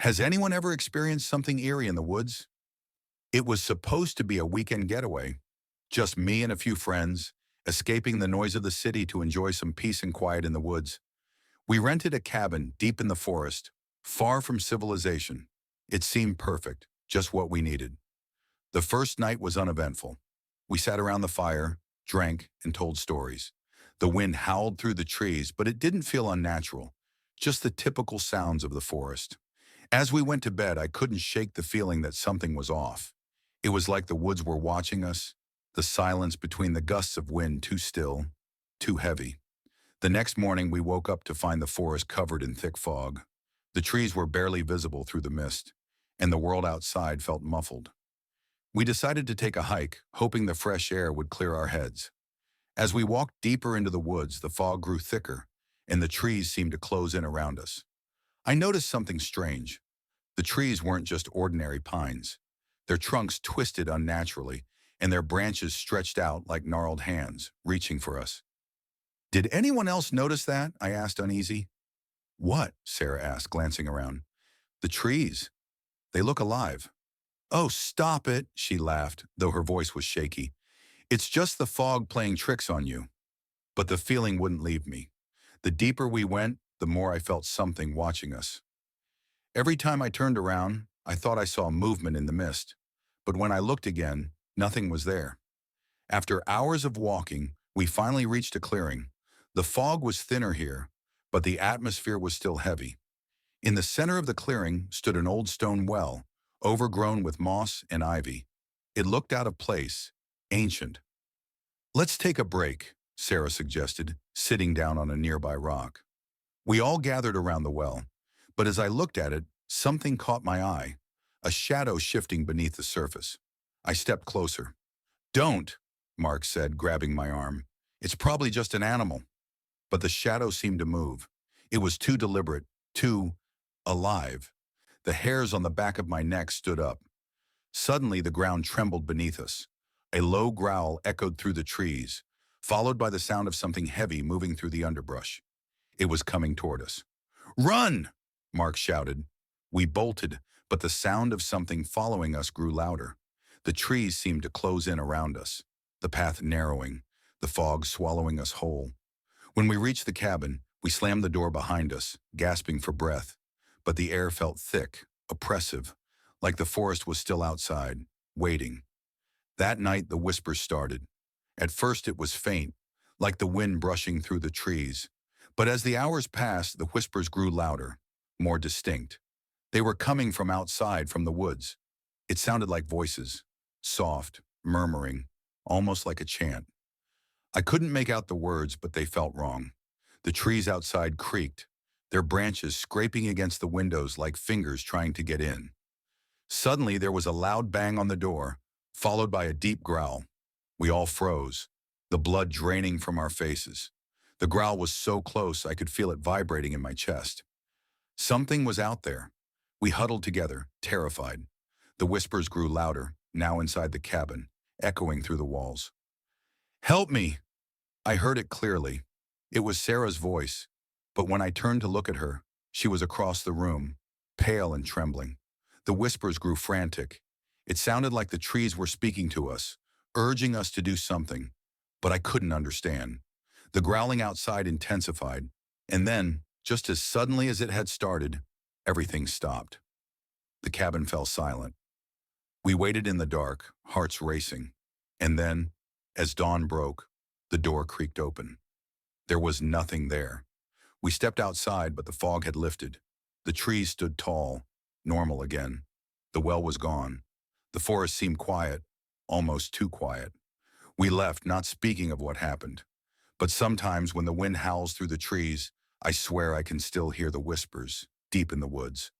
Has anyone ever experienced something eerie in the woods? It was supposed to be a weekend getaway, just me and a few friends, escaping the noise of the city to enjoy some peace and quiet in the woods. We rented a cabin deep in the forest, far from civilization. It seemed perfect, just what we needed. The first night was uneventful. We sat around the fire, drank, and told stories. The wind howled through the trees, but it didn't feel unnatural, just the typical sounds of the forest. As we went to bed, I couldn't shake the feeling that something was off. It was like the woods were watching us, the silence between the gusts of wind too still, too heavy. The next morning, we woke up to find the forest covered in thick fog. The trees were barely visible through the mist, and the world outside felt muffled. We decided to take a hike, hoping the fresh air would clear our heads. As we walked deeper into the woods, the fog grew thicker, and the trees seemed to close in around us. I noticed something strange. The trees weren't just ordinary pines. Their trunks twisted unnaturally, and their branches stretched out like gnarled hands, reaching for us. Did anyone else notice that? I asked uneasy. What? Sarah asked, glancing around. The trees. They look alive. Oh, stop it, she laughed, though her voice was shaky. It's just the fog playing tricks on you. But the feeling wouldn't leave me. The deeper we went, the more I felt something watching us. Every time I turned around, I thought I saw movement in the mist. But when I looked again, nothing was there. After hours of walking, we finally reached a clearing. The fog was thinner here, but the atmosphere was still heavy. In the center of the clearing stood an old stone well, overgrown with moss and ivy. It looked out of place, ancient. Let's take a break, Sarah suggested, sitting down on a nearby rock. We all gathered around the well, but as I looked at it, something caught my eye, a shadow shifting beneath the surface. I stepped closer. Don't, Mark said, grabbing my arm. It's probably just an animal. But the shadow seemed to move. It was too deliberate, too alive. The hairs on the back of my neck stood up. Suddenly, the ground trembled beneath us. A low growl echoed through the trees, followed by the sound of something heavy moving through the underbrush. It was coming toward us. Run! Mark shouted. We bolted, but the sound of something following us grew louder. The trees seemed to close in around us, the path narrowing, the fog swallowing us whole. When we reached the cabin, we slammed the door behind us, gasping for breath. But the air felt thick, oppressive, like the forest was still outside, waiting. That night, the whispers started. At first, it was faint, like the wind brushing through the trees. But as the hours passed, the whispers grew louder, more distinct. They were coming from outside, from the woods. It sounded like voices, soft, murmuring, almost like a chant. I couldn't make out the words, but they felt wrong. The trees outside creaked, their branches scraping against the windows like fingers trying to get in. Suddenly, there was a loud bang on the door, followed by a deep growl. We all froze, the blood draining from our faces. The growl was so close I could feel it vibrating in my chest. Something was out there. We huddled together, terrified. The whispers grew louder, now inside the cabin, echoing through the walls. Help me! I heard it clearly. It was Sarah's voice, but when I turned to look at her, she was across the room, pale and trembling. The whispers grew frantic. It sounded like the trees were speaking to us, urging us to do something, but I couldn't understand. The growling outside intensified, and then, just as suddenly as it had started, everything stopped. The cabin fell silent. We waited in the dark, hearts racing, and then, as dawn broke, the door creaked open. There was nothing there. We stepped outside, but the fog had lifted. The trees stood tall, normal again. The well was gone. The forest seemed quiet, almost too quiet. We left, not speaking of what happened. But sometimes when the wind howls through the trees, I swear I can still hear the whispers, deep in the woods.